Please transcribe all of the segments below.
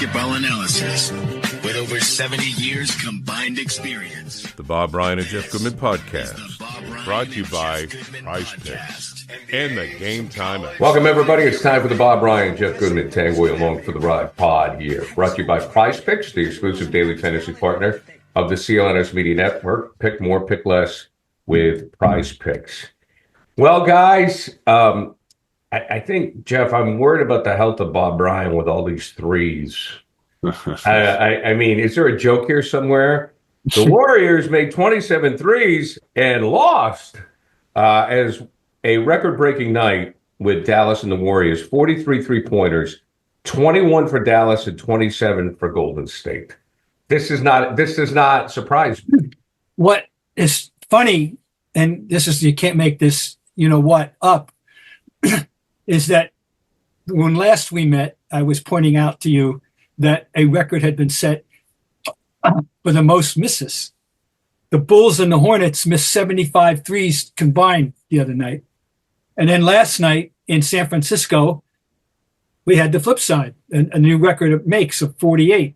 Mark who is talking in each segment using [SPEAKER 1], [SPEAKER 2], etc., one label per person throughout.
[SPEAKER 1] basketball analysis with over 70 years combined experience.
[SPEAKER 2] The Bob Ryan and Jeff Goodman podcast, brought to you by Price Picks and the Game Time.
[SPEAKER 3] Welcome, everybody. It's time for the Bob Ryan, Jeff Goodman, Tanguay along for the ride pod here. Brought to you by Price Picks, the exclusive daily fantasy partner of the CLNS Media Network. Pick more, pick less with Price Picks. Well, guys, I think, Jeff, I'm worried about the health of Bob Ryan with all these threes. I mean, is there a joke here somewhere? The Warriors made 27 threes and lost as a record-breaking night with Dallas and the Warriors. 43 three-pointers, 21 for Dallas and 27 for Golden State. This does not surprise me.
[SPEAKER 4] What is funny, and this is, you can't make this, up, is that when last we met, I was pointing out to you that a record had been set for the most misses. The Bulls and the Hornets missed 75 threes combined the other night. And then last night in San Francisco, we had the flip side, a new record it makes of 48.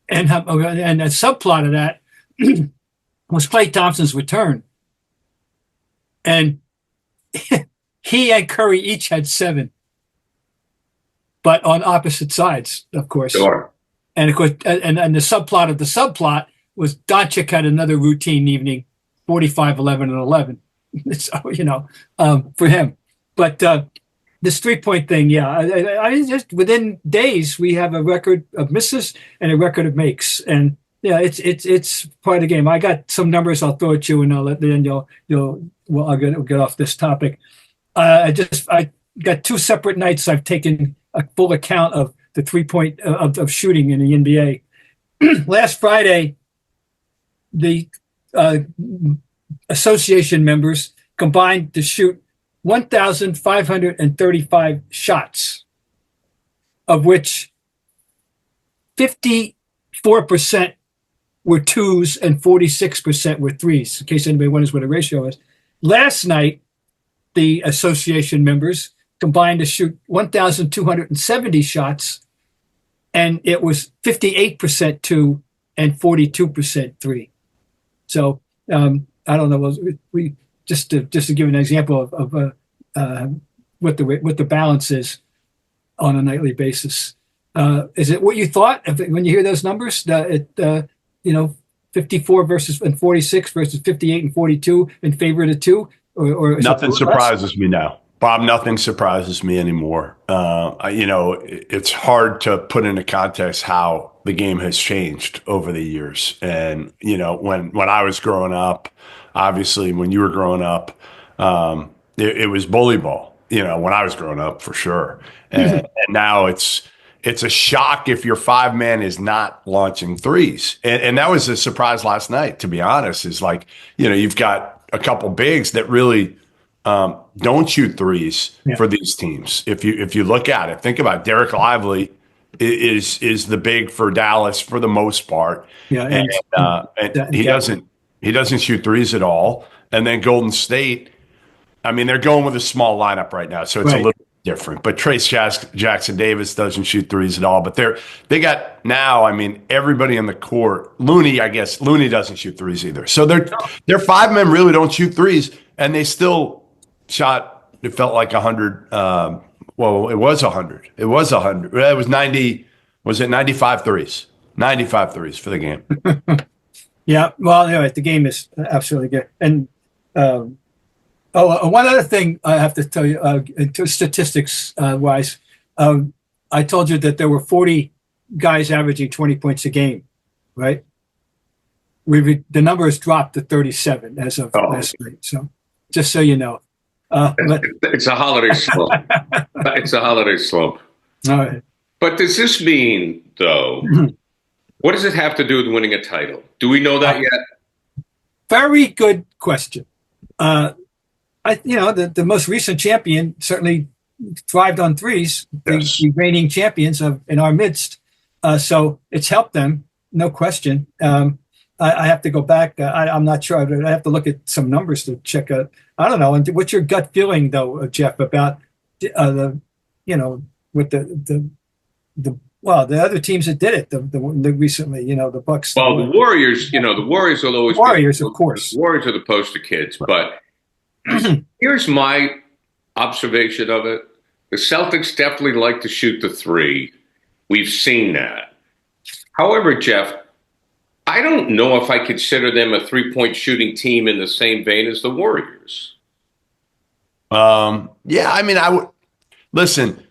[SPEAKER 4] And a subplot of that was Klay Thompson's return. And he and Curry each had 7, but on opposite sides, of course.
[SPEAKER 3] Sure.
[SPEAKER 4] And of course, and the subplot of the subplot was Doncic had another routine evening, 45, 11, and 11. So, for him. But this 3-point thing, I just within days we have a record of misses and a record of makes, and yeah, it's part of the game. I got some numbers I'll throw at you, and I'll get off this topic. I got 2 separate nights I've taken a full account of the 3-point of shooting in the NBA. Last Friday, the association members combined to shoot 1,535 shots, of which 54% were twos and 46% were threes, in case anybody wonders what a ratio is. Last night, the association members combined to shoot 1,270 shots, and it was 58% two and 42% three. So I don't know. We just to give an example of what the balance is on a nightly basis. Is it what you thought when you hear those numbers? 54 and 46 versus 58 and 42 in favor of the two? Or
[SPEAKER 5] nothing surprises me now, Bob. Nothing surprises me anymore. It's hard to put into context how the game has changed over the years. And when I was growing up, obviously when you were growing up, it was bully ball. When I was growing up, for sure. And now it's a shock if your 5-man is not launching threes. And that was a surprise last night, to be honest, is like, you've got a couple bigs that really don't shoot threes for these teams. If you look at it, think about it. Derek Lively is the big for Dallas for the most part. Yeah, and he doesn't shoot threes at all. And then Golden State, I mean, they're going with a small lineup right now, so it's a little different. But Trace Jackson Davis doesn't shoot threes at all. But they got now, I mean, everybody on the court. Looney doesn't shoot threes either. So their 5-men really don't shoot threes, and they still shot. It felt like 100. Well, it was 100. It was 100. It was 90. Was it 95 threes? 95 threes for the game.
[SPEAKER 4] Yeah. Well, anyway, the game is absolutely good. And one other thing I have to tell you, statistics wise, I told you that there were 40 guys averaging 20 points a game, right? The number has dropped to 37 as of last night. So just so you know.
[SPEAKER 3] It's a holiday slump. It's a holiday slump.
[SPEAKER 4] All right.
[SPEAKER 3] But does this mean, though, what does it have to do with winning a title? Do we know that yet?
[SPEAKER 4] Very good question. The most recent champion certainly thrived on threes. Yes. The reigning champions in our midst. So it's helped them, no question. I have to go back. I'm not sure. I have to look at some numbers to check out. I don't know. And what's your gut feeling, though, Jeff, about with the Well, the other teams that did it, the recently, the Bucks.
[SPEAKER 3] Well, the Warriors, the Warriors will always
[SPEAKER 4] Warriors,
[SPEAKER 3] be,
[SPEAKER 4] of course.
[SPEAKER 3] The Warriors are the poster kids, but here's my observation of it. The Celtics definitely like to shoot the three. We've seen that. However, Jeff, I don't know if I consider them a three-point shooting team in the same vein as the Warriors.
[SPEAKER 5] Yeah, I mean, I would listen.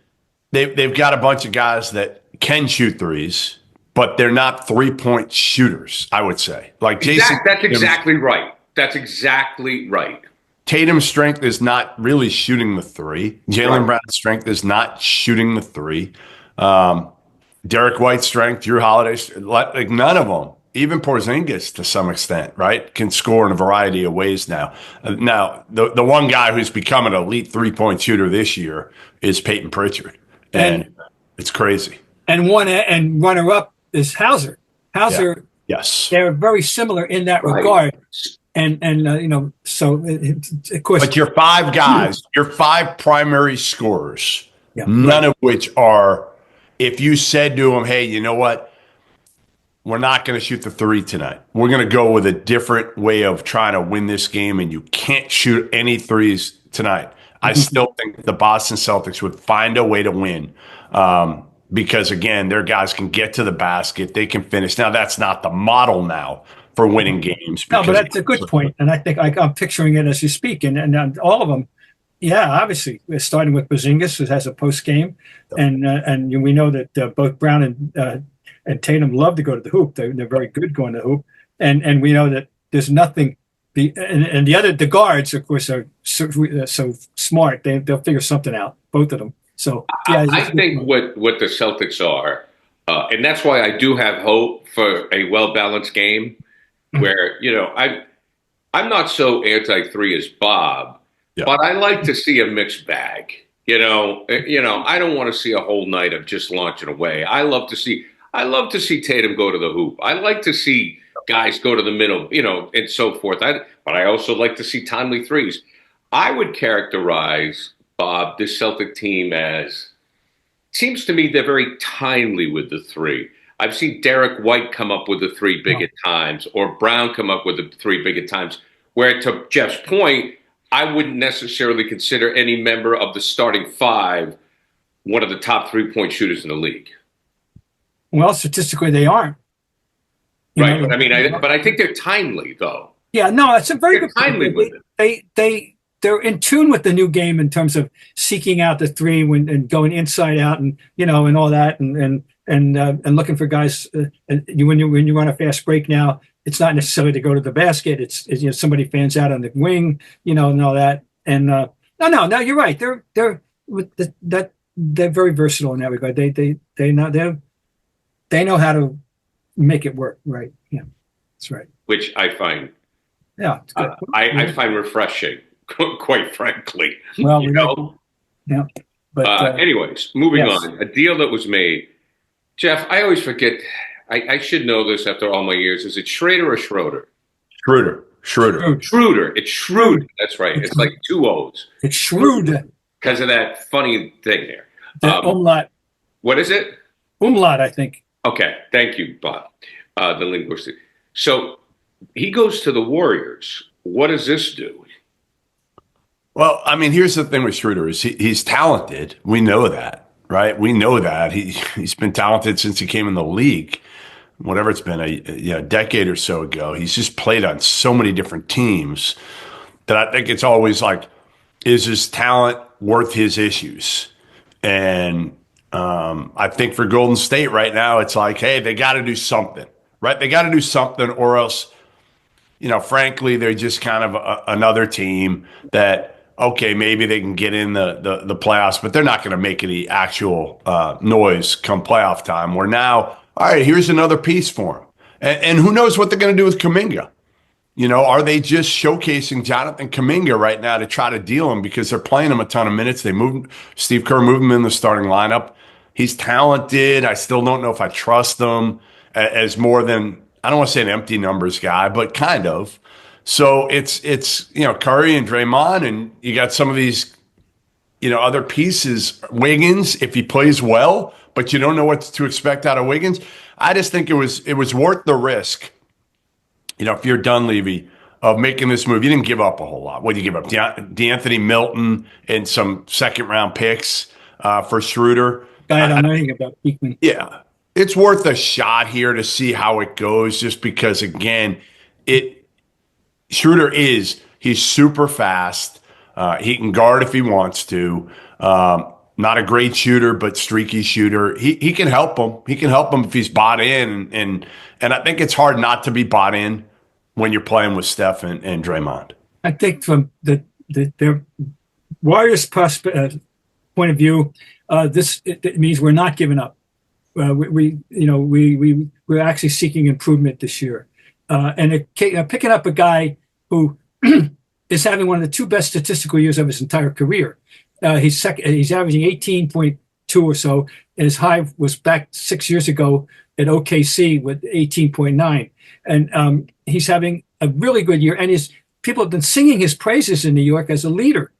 [SPEAKER 5] They've got a bunch of guys that can shoot threes, but they're not 3-point shooters. I would say, like Jason.
[SPEAKER 3] That's exactly right. That's exactly right.
[SPEAKER 5] Tatum's strength is not really shooting the three. Jaylen Brown's strength is not shooting the three. Derek White's strength, Drew Holiday's, like none of them, even Porzingis to some extent, right, can score in a variety of ways now. Now, the one guy who's become an elite 3-point shooter this year is Peyton Pritchard, and it's crazy.
[SPEAKER 4] And runner-up is Hauser. Hauser,
[SPEAKER 5] yes,
[SPEAKER 4] they're very similar in that regard. And so of course.
[SPEAKER 5] But your five guys, your five primary scorers, none of which are. If you said to them, hey, you know what? We're not going to shoot the three tonight. We're going to go with a different way of trying to win this game, and you can't shoot any threes tonight. I still think the Boston Celtics would find a way to win because, again, their guys can get to the basket. They can finish. Now, that's not the model now for winning games.
[SPEAKER 4] No, but that's a good point. And I think I'm picturing it as you speak. And all of them, obviously, we're starting with Porzingis, who has a post game, and we know that both Brown and Tatum love to go to the hoop. They're very good going to the hoop, and we know that there's nothing. And the guards, of course, are so smart. They'll figure something out, both of them. So
[SPEAKER 3] I think what the Celtics are, and that's why I do have hope for a well balanced game, where I'm not so anti-3 as Bob. Yeah. But I like to see a mixed bag. I don't want to see a whole night of just launching away. I love to see Tatum go to the hoop. I like to see guys go to the middle, and so forth. But I also like to see timely threes. I would characterize, Bob, this Celtic team as, seems to me they're very timely with the three. I've seen Derek White come up with the three big at times, or Brown come up with the three big at times, where to Jeff's point, I wouldn't necessarily consider any member of the starting five one of the top 3-point shooters in the league.
[SPEAKER 4] Well, statistically, they aren't.
[SPEAKER 3] Right. But I think they're timely, though.
[SPEAKER 4] Yeah, no, it's a very good
[SPEAKER 3] timely
[SPEAKER 4] point.
[SPEAKER 3] with it.
[SPEAKER 4] They're in tune with the new game in terms of seeking out the three and going inside out and all that and looking for guys. And when you run a fast break now, it's not necessarily to go to the basket. It's somebody fans out on the wing, and all that. And no, you're right. They're very versatile in that regard. They know how to make it work. Right. Yeah, that's right.
[SPEAKER 3] Which I find,
[SPEAKER 4] it's good.
[SPEAKER 3] I find refreshing, quite frankly.
[SPEAKER 4] Well, yeah. But
[SPEAKER 3] anyways, moving on. A deal that was made. Jeff, I always forget. I should know this after all my years. Is it Schröder or Schröder?
[SPEAKER 5] Schröder.
[SPEAKER 3] It's Schröder. That's right. It's like two O's.
[SPEAKER 4] It's Schröder.
[SPEAKER 3] Because of that funny thing there.
[SPEAKER 4] Umlaut.
[SPEAKER 3] What is it?
[SPEAKER 4] Umlaut, I think.
[SPEAKER 3] Okay. Thank you, Bob. The linguistic. So he goes to the Warriors. What does this do?
[SPEAKER 5] Well, I mean, here's the thing with Schröder is he's talented. We know that, right? We know that. He's been talented since he came in the league. Whatever it's been, a decade or so ago. He's just played on so many different teams that I think it's always like, is his talent worth his issues? And I think for Golden State right now, it's like, hey, they got to do something, right? They got to do something, or else, frankly, they're just kind of another team that, okay, maybe they can get in the playoffs, but they're not going to make any actual noise come playoff time. Where now, all right, here's another piece for them. And who knows what they're going to do with Kuminga? Are they just showcasing Jonathan Kuminga right now to try to deal him because they're playing him a ton of minutes? Steve Kerr moved him in the starting lineup. He's talented. I still don't know if I trust him as more than, I don't want to say an empty numbers guy, but kind of. So it's Curry and Draymond, and you got some of these other pieces. Wiggins, if he plays well, but you don't know what to expect out of Wiggins. I just think it was worth the risk. If you're Dunleavy, of making this move, you didn't give up a whole lot. What did you give up? DeAnthony Milton and some second-round picks for Schröder.
[SPEAKER 4] I don't know anything about Beekman.
[SPEAKER 5] Yeah, it's worth a shot here to see how it goes. Just because, again, Schröder he's super fast. He can guard if he wants to. Not a great shooter, but streaky shooter. He can help him. He can help him if he's bought in. And I think it's hard not to be bought in when you're playing with Steph and Draymond.
[SPEAKER 4] I think from the Warriors' point of view, it means we're not giving up. We're actually seeking improvement this year, and picking up a guy who is having one of the two best statistical years of his entire career. He's averaging 18.2 or so, and his high was back 6 years ago at OKC with 18.9. And he's having a really good year. And people have been singing his praises in New York as a leader,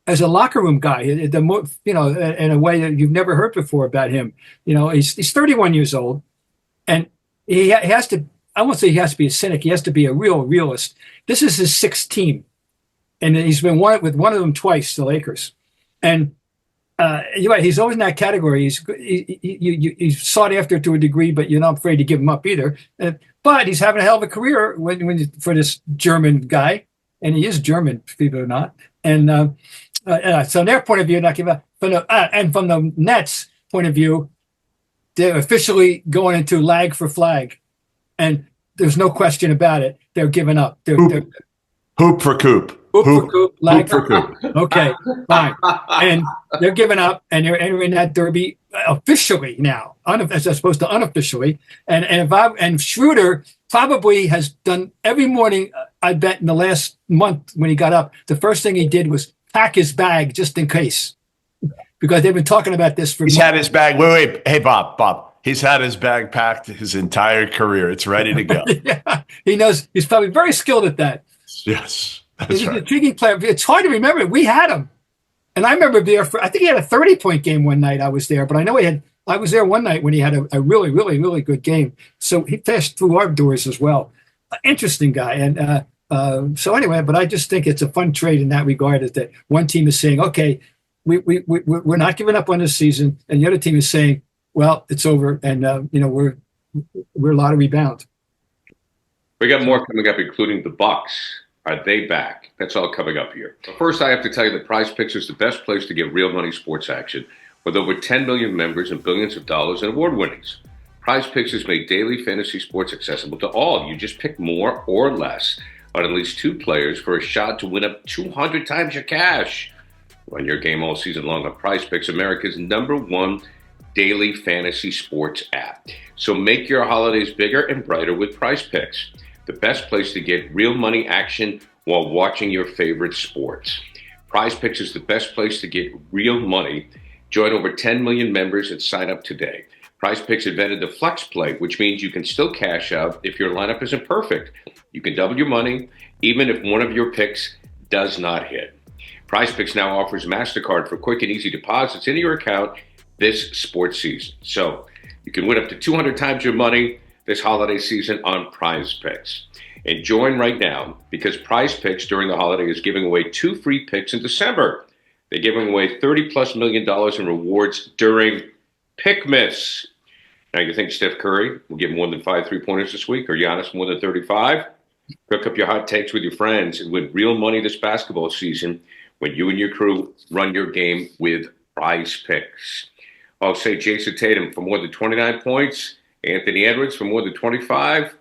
[SPEAKER 4] as a locker room guy, in a way that you've never heard before about him. He's 31 years old, and he has to, I won't say he has to be a cynic, he has to be a real realist. This is his sixth team, and he's been with one of them twice, the Lakers. And you're right, he's always in that category. He's sought after to a degree, but you're not afraid to give him up either. But he's having a hell of a career for this German guy, and he is German, believe it or not. And so, in their point of view, not giving up. And from the Nets' point of view, they're officially going into lag for flag, and there's no question about it. They're giving up.
[SPEAKER 5] Hoop for coop.
[SPEAKER 4] Hoop for coop, lag for coop. Okay, fine. And they're giving up, and they're entering that derby officially now, as opposed to unofficially. And Schröder probably has done every morning, I bet, in the last month when he got up, the first thing he did was pack his bag just in case, because they've been talking about this for.
[SPEAKER 5] He's had his bag. Wait. Hey, Bob. He's had his bag packed his entire career. It's ready to go.
[SPEAKER 4] Yeah, he knows. He's probably very skilled at that.
[SPEAKER 5] Yes,
[SPEAKER 4] he's an intriguing player. It's hard to remember. We had him, and I remember there. I think he had a 30-point game one night. I was there, but I know I was there one night when he had a really, really, really good game. So he passed through our doors as well. Interesting guy, and so anyway. But I just think it's a fun trade in that regard. Is that one team is saying, okay, we're not giving up on this season, and the other team is saying, well, it's over, and we're lottery bound.
[SPEAKER 3] We got more coming up, including the Bucks. Are they back? That's all coming up here. But first, I have to tell you that Prize Picks is the best place to get real money sports action, with over 10 million members and billions of dollars in award winnings. Prize Picks has made daily fantasy sports accessible to all. You just pick more or less on at least two players for a shot to win up 200 times your cash. Run your game all season long on Prize Picks, America's #1 daily fantasy sports app. So make your holidays bigger and brighter with Prize Picks, the best place to get real money action while watching your favorite sports. Prize Picks is the best place to get real money. Join over 10 million members and sign up today. Prize Picks invented the flex play, which means you can still cash out if your lineup isn't perfect. You can double your money even if one of your picks does not hit. Prize Picks now offers MasterCard for quick and easy deposits into your account this sports season. So you can win up to 200 times your money this holiday season on Prize Picks. And join right now, because Prize Picks during the holiday is giving away 2 free picks in December. They're giving away $30+ million in rewards during Pickmas. Now, you think Steph Curry will get more than 5 3-pointers this week, or Giannis more than 35? Cook up your hot takes with your friends and win real money this basketball season when you and your crew run your game with Prize Picks. I'll say Jason Tatum for more than 29 points, Anthony Edwards for more than 25,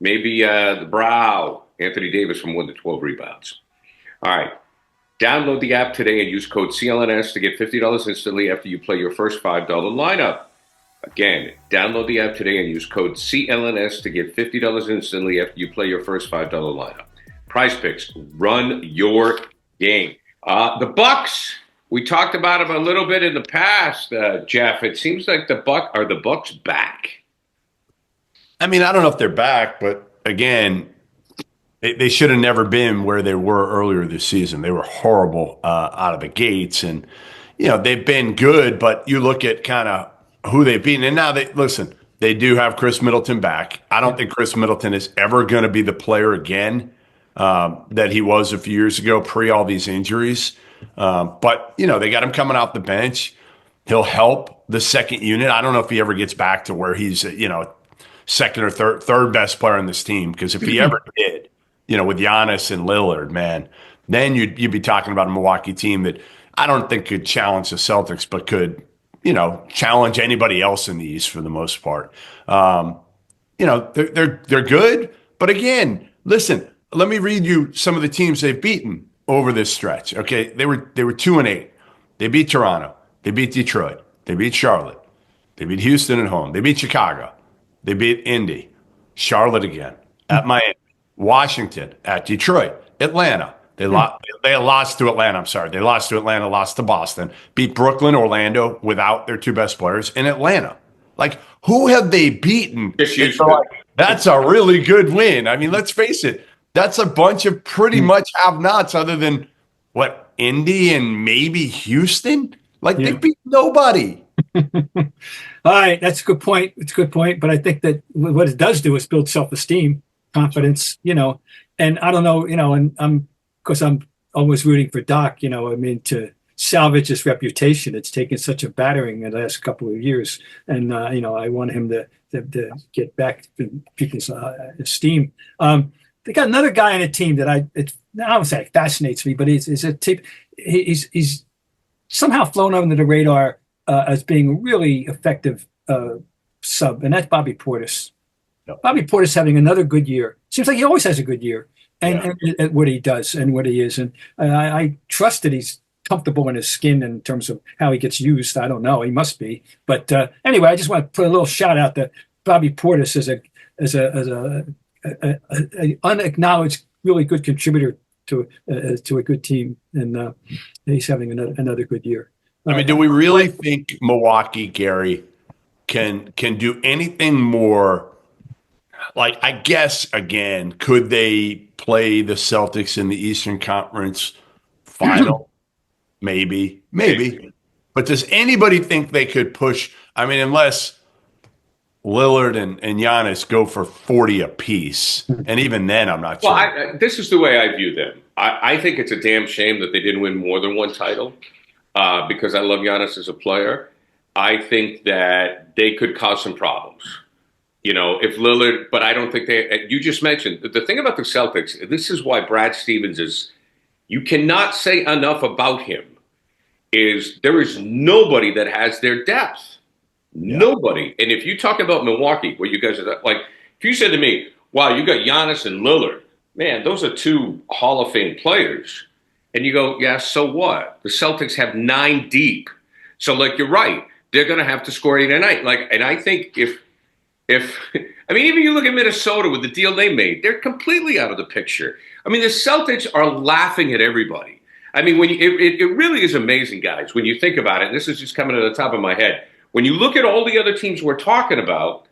[SPEAKER 3] maybe the Brow, Anthony Davis for more than 12 rebounds. All right. Download the app today and use code CLNS to get $50 instantly after you play your first $5 lineup. Again, download the app today and use code CLNS to get $50 instantly after you play your first $5 lineup. Prize Picks, run your game. The Bucks, we talked about them a little bit in the past, Jeff. It seems like the Bucks back?
[SPEAKER 5] I mean, I don't know if they're back, but again, They should have never been where they were earlier this season. They were horrible out of the gates, and they've been good. But you look at kind of who they've beaten, and now listen. They do have Chris Middleton back. I don't think Chris Middleton is ever going to be the player again that he was a few years ago, pre all these injuries. But they got him coming off the bench. He'll help the second unit. I don't know if he ever gets back to where he's second or third best player on this team, because if he ever did, with Giannis and Lillard, man, then you'd be talking about a Milwaukee team that I don't think could challenge the Celtics, but could, challenge anybody else in the East for the most part. They're good, but again, listen, let me read you some of the teams they've beaten over this stretch. Okay, they were 2-8. They beat Toronto. They beat Detroit. They beat Charlotte. They beat Houston at home. They beat Chicago. They beat Indy. Charlotte again at Miami. Washington at Detroit. Atlanta. They lost to Atlanta. I'm sorry. They lost to Atlanta, lost to Boston. Beat Brooklyn, Orlando without their two best players in Atlanta. Like, who have they beaten? That's a really good win. I mean, let's face it. That's a bunch of pretty much have-nots other than, Indy and maybe Houston? They beat nobody.
[SPEAKER 4] All right. That's a good point. It's a good point. But I think that what it does do is build self-esteem, confidence, and I don't know, and I'm always rooting for Doc, to salvage his reputation. It's taken such a battering in the last couple of years. And, I want him to get back to people's esteem. They got another guy on the team that I don't say it fascinates me, but he's a team. He's somehow flown under the radar as being a really effective sub, and that's Bobby Portis. Yep. Bobby Portis having another good year. Seems like he always has a good year, and at what he does and what he is. And I trust that he's comfortable in his skin in terms of how he gets used. I don't know. He must be. But anyway, I just want to put a little shout out to Bobby Portis as a unacknowledged, really good contributor to a good team, and he's having another good year.
[SPEAKER 5] I mean, do we really think Milwaukee, Gary, can do anything more? I guess, again, could they play the Celtics in the Eastern Conference final? Maybe. But does anybody think they could push? I mean, unless Lillard and Giannis go for 40 apiece. And even then, I'm not sure.
[SPEAKER 3] Well, this is the way I view them. I think it's a damn shame that they didn't win more than one title because I love Giannis as a player. I think that they could cause some problems. If Lillard, but I don't think you just mentioned, the thing about the Celtics, this is why Brad Stevens you cannot say enough about him, is there is nobody that has their depth. Yeah. Nobody. And if you talk about Milwaukee, where you guys are if you said to me, wow, you got Giannis and Lillard, man, those are two Hall of Fame players. And you go, yeah, so what? The Celtics have 9 deep. So you're right. They're going to have to score 8 a night. And I think if even you look at Minnesota with the deal they made, they're completely out of the picture. I mean, the Celtics are laughing at everybody. I mean, it really is amazing, guys, when you think about it. And this is just coming to the top of my head. When you look at all the other teams we're talking about,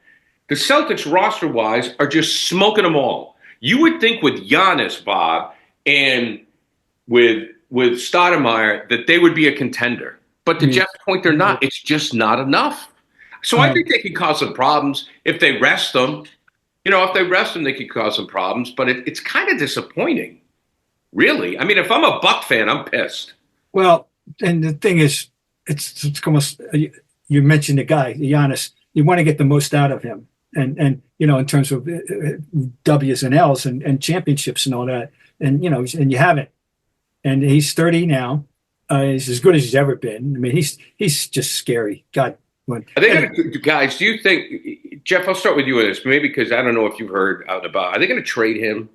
[SPEAKER 3] the Celtics roster-wise are just smoking them all. You would think with Giannis, Bob, and with Stoudemire that they would be a contender. But to Jeff's point, they're not. It's just not enough. So I think they can cause some problems if they rest them. If they rest them, they could cause some problems. But it's kind of disappointing, really. I mean, if I'm a Buck fan, I'm pissed.
[SPEAKER 4] Well, and the thing is, it's almost you mentioned the guy, Giannis. You want to get the most out of him, and in terms of W's and L's and championships and all that, and and you haven't. And he's 30 now. He's as good as he's ever been. I mean, he's just scary. God.
[SPEAKER 3] Are they going to, guys, do you think, Jeff, I'll start with you on this, maybe because I don't know if you've heard out and about, are they going to trade him?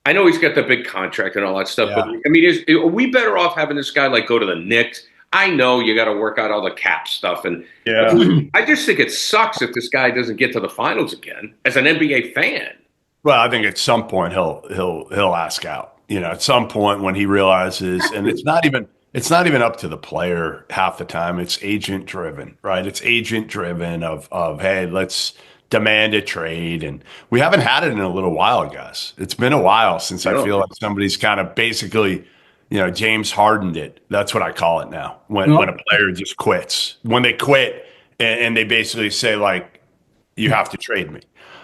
[SPEAKER 3] I know he's got the big contract and all that stuff, but I mean, are we better off having this guy go to the Knicks? I know you got to work out all the cap stuff, and I just think it sucks if this guy doesn't get to the finals again as an NBA fan.
[SPEAKER 5] Well, I think at some point he'll ask out. At some point when he realizes, and it's not even up to the player half the time. It's agent driven, right? It's agent driven of hey, let's demand a trade. And we haven't had it in a little while, guys. It's been a while since I feel like somebody's kind of basically, James Hardened it. That's what I call it now. When a player just quits, when they quit and they basically say like, you have to trade me.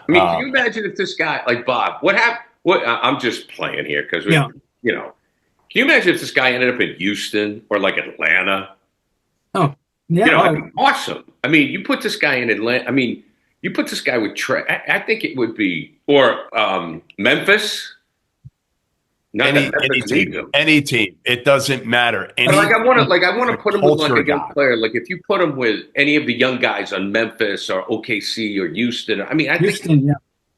[SPEAKER 3] I mean, can you imagine if this guy, like Bob, what happened? I'm just playing here because, can you imagine if this guy ended up in Houston or like Atlanta?
[SPEAKER 4] Oh, yeah.
[SPEAKER 3] That'd be awesome. I mean, you put this guy in Atlanta. I mean, you put this guy with Trey. I think it would be, or Memphis.
[SPEAKER 5] Any team. It doesn't matter.
[SPEAKER 3] I want to put him with like a young player. Like if you put him with any of the young guys on Memphis or OKC or Houston. I mean, I think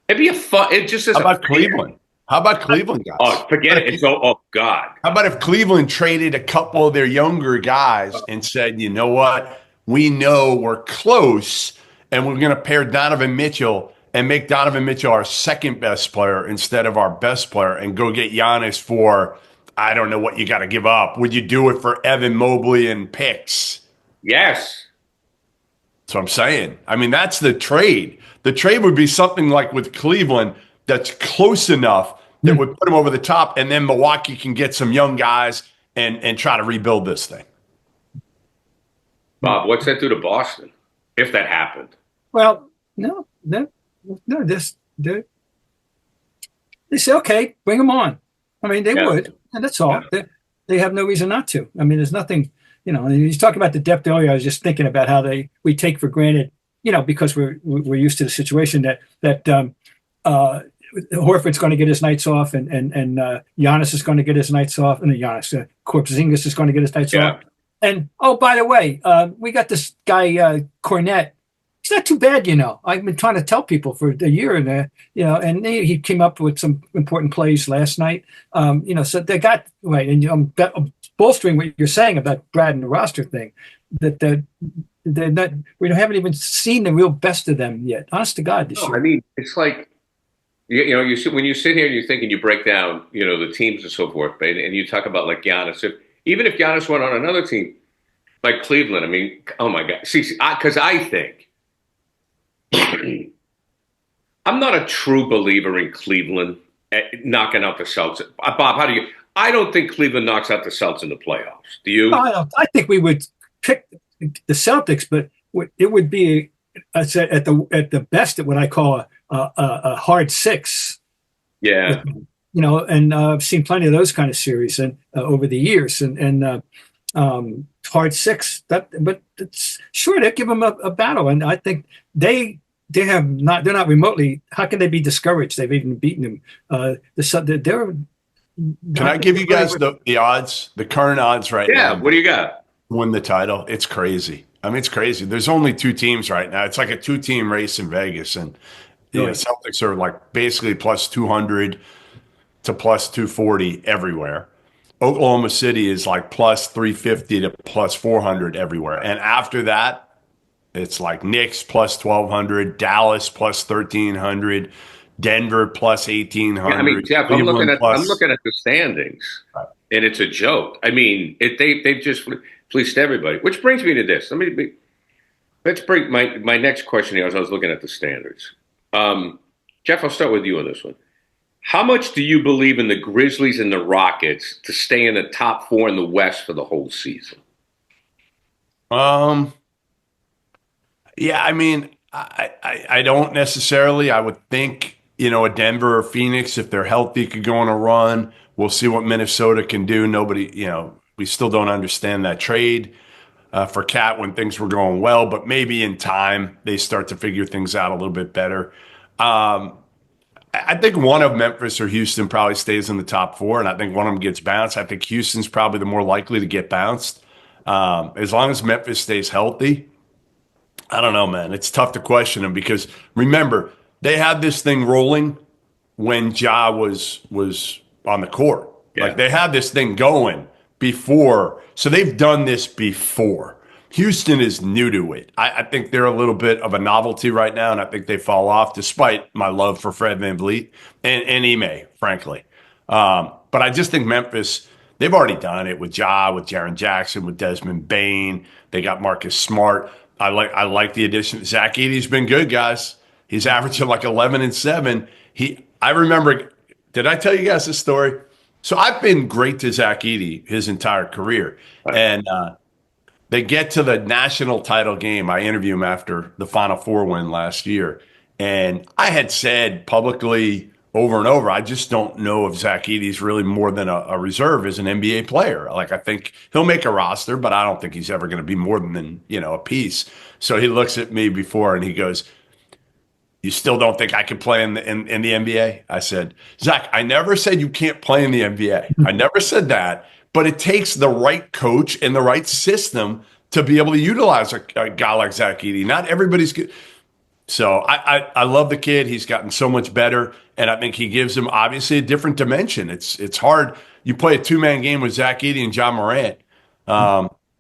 [SPEAKER 3] it'd be a fun. It just is.
[SPEAKER 5] How about Cleveland? How about Cleveland guys?
[SPEAKER 3] Oh, forget it. It's oh God.
[SPEAKER 5] How about if Cleveland traded a couple of their younger guys and said, you know what? We know we're close, and we're going to pair Donovan Mitchell and make Donovan Mitchell our second best player instead of our best player and go get Giannis for, I don't know what you got to give up. Would you do it for Evan Mobley and picks?
[SPEAKER 3] Yes.
[SPEAKER 5] That's what I'm saying. I mean, that's the trade. The trade would be something like with Cleveland that's close enough that would put them over the top, and then Milwaukee can get some young guys and try to rebuild this thing.
[SPEAKER 3] Bob, what's that do to Boston if that happened?
[SPEAKER 4] Well, no, they say, okay, bring them on. I mean, they would, and that's all. Yeah. They have no reason not to. I mean, there's nothing, he's talking about the depth earlier. I was just thinking about how we take for granted, because we're used to the situation that Horford's going to get his nights off and Giannis is going to get his nights off, and Porzingis is going to get his nights off. And, oh, by the way, we got this guy, Cornette. He's not too bad, I've been trying to tell people for a year, and and he came up with some important plays last night. So they got right, and I'm bolstering what you're saying about Brad and the roster thing. That they're not. We haven't even seen the real best of them yet. Honest to God, this year.
[SPEAKER 3] I mean, it's like you when you sit here and you think and you break down the teams and so forth, and you talk about like Giannis. Even if Giannis went on another team like Cleveland, I mean, oh my God, see, because I think. I'm not a true believer in Cleveland knocking out the Celtics. Bob, how do you? I don't think Cleveland knocks out the Celtics in the playoffs. Do you?
[SPEAKER 4] No, I think we would pick the Celtics, but it would be at the best at what I call a hard six.
[SPEAKER 3] Yeah.
[SPEAKER 4] And I've seen plenty of those kind of series and over the years, and hard six. But it's sure they give them a battle, and I think they're not remotely. How can they be discouraged? They've even beaten them.
[SPEAKER 5] Can I give you guys the odds, the current odds right now?
[SPEAKER 3] Yeah, what do you got?
[SPEAKER 5] Win the title. It's crazy. I mean, it's crazy. There's only two teams right now. It's like a two-team race in Vegas, and Celtics are like basically plus 200 to plus 240 everywhere. Oklahoma City is like plus 350 to plus 400 everywhere. And after that, it's like Knicks plus 1,200, Dallas plus 1,300, Denver plus 1,800.
[SPEAKER 3] Yeah, I mean, Jeff, I'm looking at the standings, and it's a joke. I mean, they've just fleeced everybody. Which brings me to this. Let's bring my next question here as I was looking at the standards. Jeff, I'll start with you on this one. How much do you believe in the Grizzlies and the Rockets to stay in the top four in the West for the whole season?
[SPEAKER 5] Yeah, I mean, I don't necessarily. I would think, a Denver or Phoenix, if they're healthy, could go on a run. We'll see what Minnesota can do. Nobody, we still don't understand that trade for Cat when things were going well, but maybe in time they start to figure things out a little bit better. I think one of Memphis or Houston probably stays in the top four, and I think one of them gets bounced. I think Houston's probably the more likely to get bounced. As long as Memphis stays healthy, I don't know, man. It's tough to question them because remember, they had this thing rolling when Ja was on the court. Yeah. Like they had this thing going before. So they've done this before. Houston is new to it. I think they're a little bit of a novelty right now, and I think they fall off despite my love for Fred VanVleet and Ime, frankly. But I just think Memphis, they've already done it with Ja, with Jaren Jackson, with Desmond Bane. They got Marcus Smart. I like the addition. Zach Edey's been good, guys. He's averaging like 11-7. I remember, did I tell you guys this story? So I've been great to Zach Edey his entire career. And they get to the national title game. I interview him after the Final Four win last year. And I had said publicly over and over, I just don't know if Zach Edey's really more than a reserve as an NBA player. Like, I think he'll make a roster, but I don't think he's ever going to be more than, a piece. So he looks at me before and he goes, "You still don't think I can play in the NBA?" I said, "Zach, I never said you can't play in the NBA. I never said that. But it takes the right coach and the right system to be able to utilize a guy like Zach Edey. Not everybody's good." So I love the kid. He's gotten so much better, and I think he gives him obviously a different dimension. It's hard. You play a 2-man game with Zach Edey and John Morant.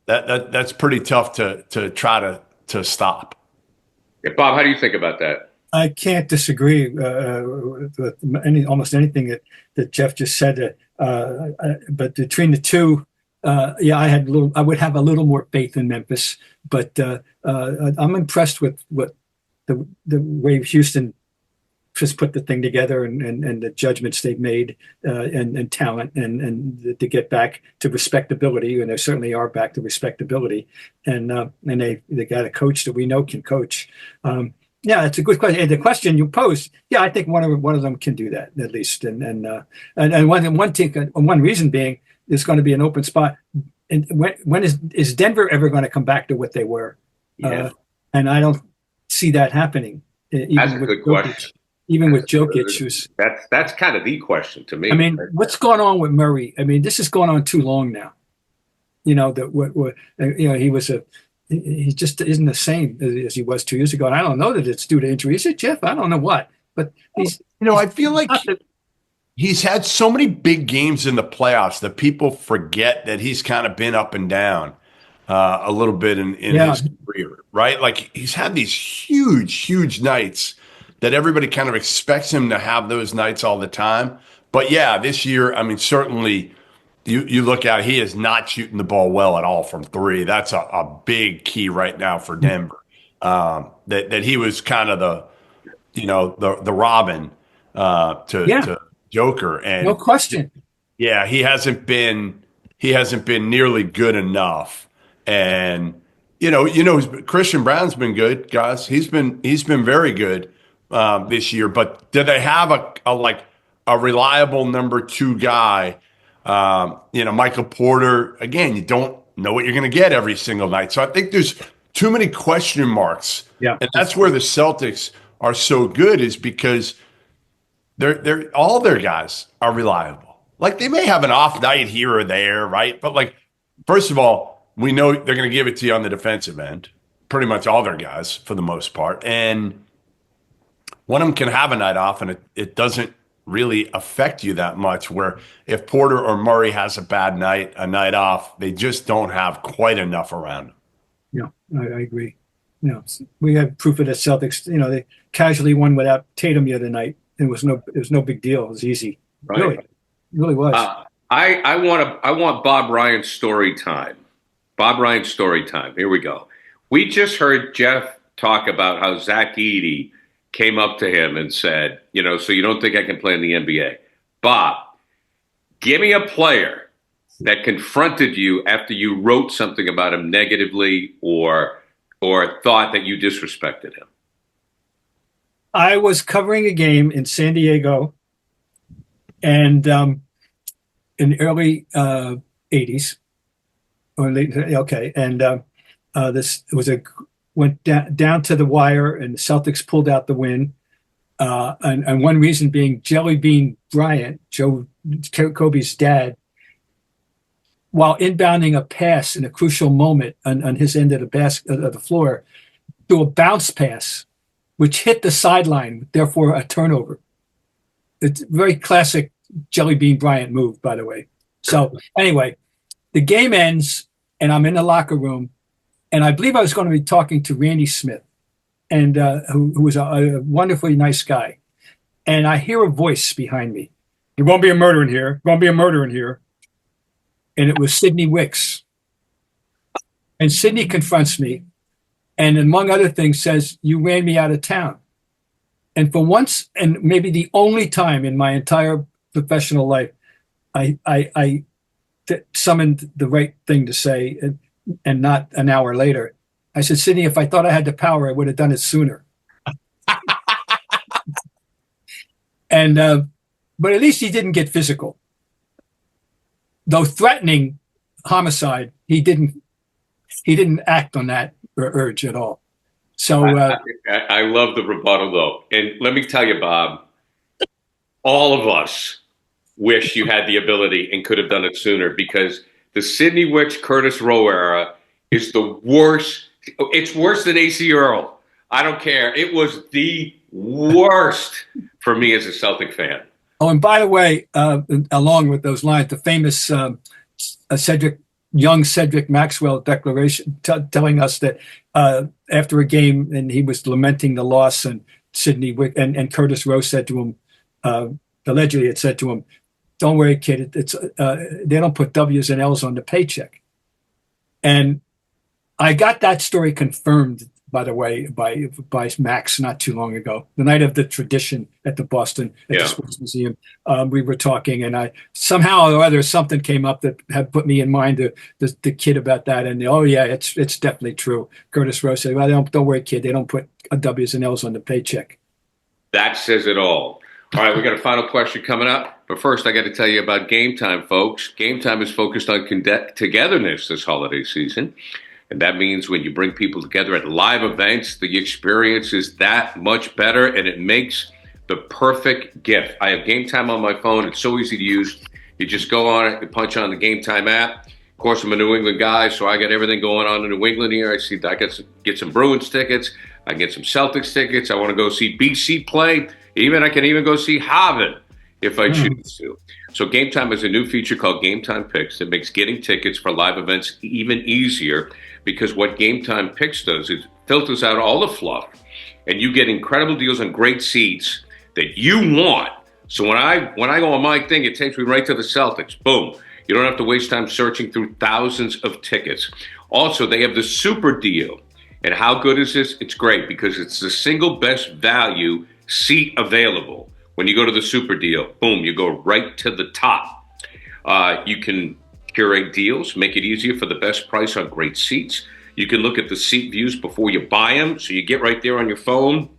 [SPEAKER 5] That's pretty tough to try to stop.
[SPEAKER 3] Yeah, Bob, how do you think about that?
[SPEAKER 4] I can't disagree with almost anything that Jeff just said. But between the two, I would have a little more faith in Memphis. But I'm impressed with what the way Houston just put the thing together and the judgments they've made and talent and to get back to respectability, and they certainly are back to respectability. And they got a coach that we know can coach. Yeah, it's a good question. And the question you posed, I think one of them can do that at least. And one reason being there's going to be an open spot. And when is Denver ever going to come back to what they were?
[SPEAKER 3] Yeah.
[SPEAKER 4] And I don't see that happening.
[SPEAKER 3] That's a good question.
[SPEAKER 4] Even with Jokic, who's
[SPEAKER 3] that's kind of the question to me.
[SPEAKER 4] I mean, what's going on with Murray? I mean, this has gone on too long now. He just isn't the same as he was 2 years ago. And I don't know that it's due to injury. Is it, Jeff? I don't know what. But
[SPEAKER 5] I feel like he's had so many big games in the playoffs that people forget that he's kind of been up and down a little bit in his career, right? Like, he's had these huge, huge nights that everybody kind of expects him to have those nights all the time. But yeah, this year, I mean, certainly you look at it, he is not shooting the ball well at all from three. That's a big key right now for Denver. That he was kind of the Robin to Joker, and
[SPEAKER 4] no question.
[SPEAKER 5] Yeah, he hasn't been nearly good enough. And Christian Brown's been good, guys. He's been very good this year. But do they have a reliable number two guy? Michael Porter, again, you don't know what you're going to get every single night. So I think there's too many question marks.
[SPEAKER 4] Yeah.
[SPEAKER 5] And that's where the Celtics are so good, is because they're all their guys are reliable. Like, they may have an off night here or there, right? But first of all, we know they're going to give it to you on the defensive end, pretty much all their guys for the most part. And one of them can have a night off, and it doesn't really affect you that much, where if Porter or Murray has a bad night, a night off, they just don't have quite enough around them.
[SPEAKER 4] Yeah, I agree. We have proof of the Celtics. They casually won without Tatum the other night. It was no big deal. It was easy.
[SPEAKER 3] Right.
[SPEAKER 4] Really, it really was.
[SPEAKER 3] I want Bob Ryan's story time. Bob Ryan's story time. Here we go. We just heard Jeff talk about how Zach Edey came up to him and said, so you don't think I can play in the NBA? Bob, give me a player that confronted you after you wrote something about him negatively or thought that you disrespected him.
[SPEAKER 4] I was covering a game in San Diego, and in the early 80s, or late, okay, and this was went down to the wire, and the Celtics pulled out the win. And one reason being Jelly Bean Bryant, Kobe's dad, while inbounding a pass in a crucial moment on his end of the floor, threw a bounce pass, which hit the sideline, therefore a turnover. It's a very classic Jelly Bean Bryant move, by the way. So anyway, the game ends, and I'm in the locker room, and I believe I was going to be talking to Randy Smith, and who was a wonderfully nice guy. And I hear a voice behind me. "There won't be a murder in here. Won't be a murder in here." And it was Sidney Wicks. And Sidney confronts me, and among other things says, "You ran me out of town." And for once, and maybe the only time in my entire professional life, I summoned the right thing to say, and not an hour later. I said, Sydney, if I thought I had the power, I would have done it sooner. And but at least he didn't get physical. Though threatening homicide, he didn't act on that urge at all. So
[SPEAKER 3] I love the rebuttal, though. And let me tell you, Bob, all of us wish you had the ability and could have done it sooner, because the Sidney Witch, Curtis Rowe era is the worst. It's worse than AC Earl. I don't care. It was the worst for me as a Celtic fan.
[SPEAKER 4] Oh, and by the way, along with those lines, the famous young Cedric Maxwell declaration telling us that after a game, and he was lamenting the loss, and Sidney and Curtis Rowe said to him, allegedly had said to him, "Don't worry, kid. It's they don't put W's and L's on the paycheck." And I got that story confirmed, by the way, by Max not too long ago, the night of the tradition at the Boston at the Sports Museum. We were talking, and I somehow or other something came up that had put me in mind to the kid about that. And oh yeah, it's definitely true. Curtis Rowe said, "Well, don't worry, kid. They don't put W's and L's on the paycheck."
[SPEAKER 3] That says it all. All right, we got a final question coming up. But first, I got to tell you about Game Time, folks. Game Time is focused on togetherness this holiday season. And that means when you bring people together at live events, the experience is that much better, and it makes the perfect gift. I have Game Time on my phone. It's so easy to use. You just go on it, you punch on the Game Time app. Of course, I'm a New England guy, so I got everything going on in New England here. I get some Bruins tickets. I can get some Celtics tickets. I want to go see BC play. I can even go see Harvard if I choose to. So Game Time is a new feature called Game Time Picks that makes getting tickets for live events even easier, because what Game Time Picks does is filters out all the fluff, and you get incredible deals on great seats that you want. So when I go on my thing, it takes me right to the Celtics. Boom. You don't have to waste time searching through thousands of tickets. Also, they have the super deal. And how good is this? It's great, because it's the single best value seat available. When you go to the super deal, boom, you go right to the top. You can curate deals, make it easier for the best price on great seats. You can look at the seat views before you buy them, so you get right there on your phone.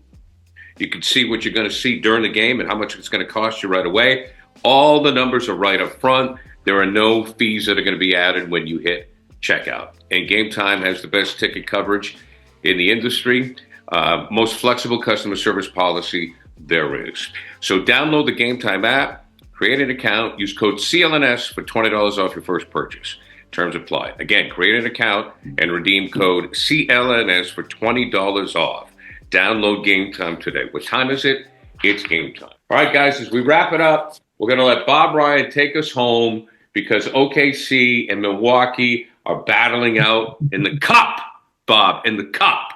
[SPEAKER 3] You can see what you're going to see during the game and how much it's going to cost you right away. All the numbers are right up front. There are no fees that are going to be added when you hit checkout. And Game Time has the best ticket coverage in the industry, most flexible customer service policy there is. So download the Game Time app, create an account, use code CLNS for $20 off your first purchase. Terms apply. Again, create an account and redeem code CLNS for $20 off. Download Game Time today. What time is it? It's game time. All right, guys, as we wrap it up, we're going to let Bob Ryan take us home, because OKC and Milwaukee are battling out in the cup, Bob, in the cup.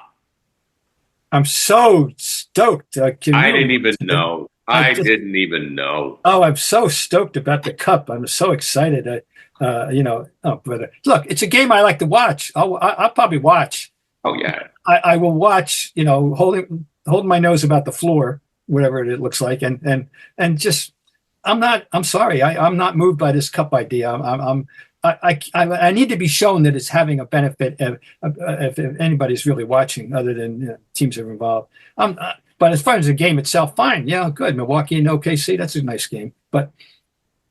[SPEAKER 4] I'm so stoked.
[SPEAKER 3] I didn't even know. I didn't even know.
[SPEAKER 4] Oh, I'm so stoked about the cup. I'm so excited. Brother. Look, it's a game I like to watch. I'll probably watch.
[SPEAKER 3] Oh, yeah.
[SPEAKER 4] I will watch, holding my nose about the floor, whatever it looks like. And just, I'm sorry. I'm not moved by this cup idea. I need to be shown that it's having a benefit if anybody's really watching, other than teams that are involved. But as far as the game itself, fine. Yeah, good. Milwaukee and OKC, that's a nice game. But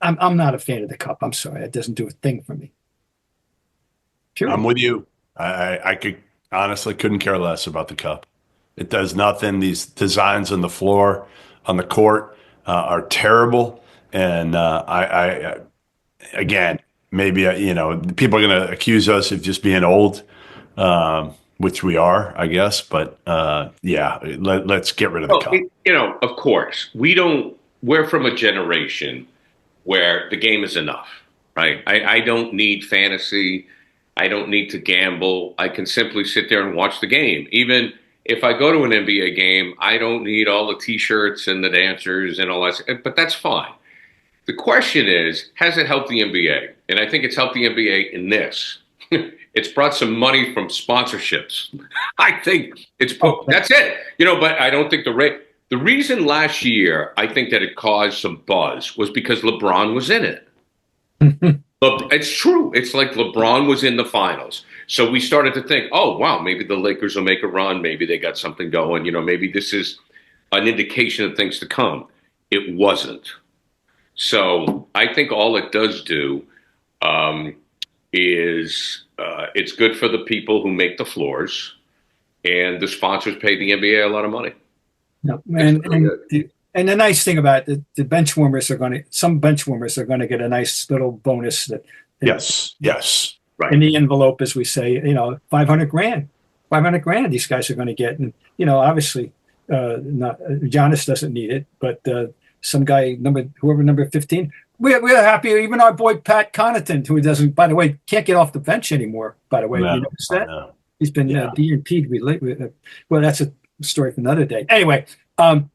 [SPEAKER 4] I'm not a fan of the cup. I'm sorry. It doesn't do a thing for me. Period.
[SPEAKER 5] I'm with you. I honestly couldn't care less about the cup. It does nothing. These designs on the floor, on the court, are terrible. And again, maybe, people are going to accuse us of just being old, which we are, I guess. But let's get rid of the cup.
[SPEAKER 3] Of course, we're from a generation where the game is enough, right? I don't need fantasy. I don't need to gamble. I can simply sit there and watch the game. Even if I go to an NBA game, I don't need all the T-shirts and the dancers and all that, but that's fine. The question is, has it helped the NBA? And I think it's helped the NBA in this. It's brought some money from sponsorships. I think that's it. But I don't think The reason last year I think that it caused some buzz was because LeBron was in it. It's true. It's like LeBron was in the finals. So we started to think, oh, wow, maybe the Lakers will make a run. Maybe they got something going. Maybe this is an indication of things to come. It wasn't. So I think all it does do is it's good for the people who make the floors, and the sponsors pay the NBA a lot of money.
[SPEAKER 4] No, and the nice thing about it, some bench warmers are going to get a nice little bonus that.
[SPEAKER 5] Yes.
[SPEAKER 3] Right.
[SPEAKER 4] In the envelope, as we say, $500,000 these guys are going to get. And, obviously, Giannis doesn't need it, but some guy, whoever number 15, we're happy. Even our boy Pat Connaughton, who doesn't, by the way, can't get off the bench anymore, by the way.
[SPEAKER 5] No,
[SPEAKER 4] you notice that?
[SPEAKER 5] no.
[SPEAKER 4] He's been DNP'd. Well, that's a story for another day. Anyway, all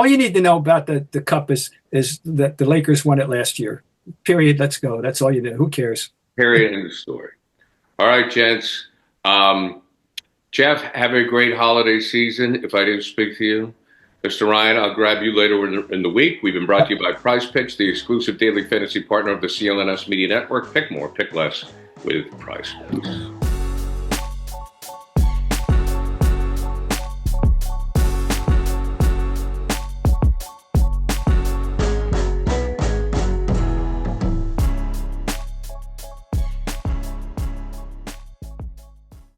[SPEAKER 4] you need to know about the cup is that the Lakers won it last year. Period. Let's go. That's all you do. Who cares?
[SPEAKER 3] Period. End of story. All right, gents. Jeff, have a great holiday season. If I didn't speak to you, Mr. Ryan, I'll grab you later in the week. We've been brought to you by Price Picks, the exclusive daily fantasy partner of the CLNS Media Network. Pick more, pick less with Price Picks.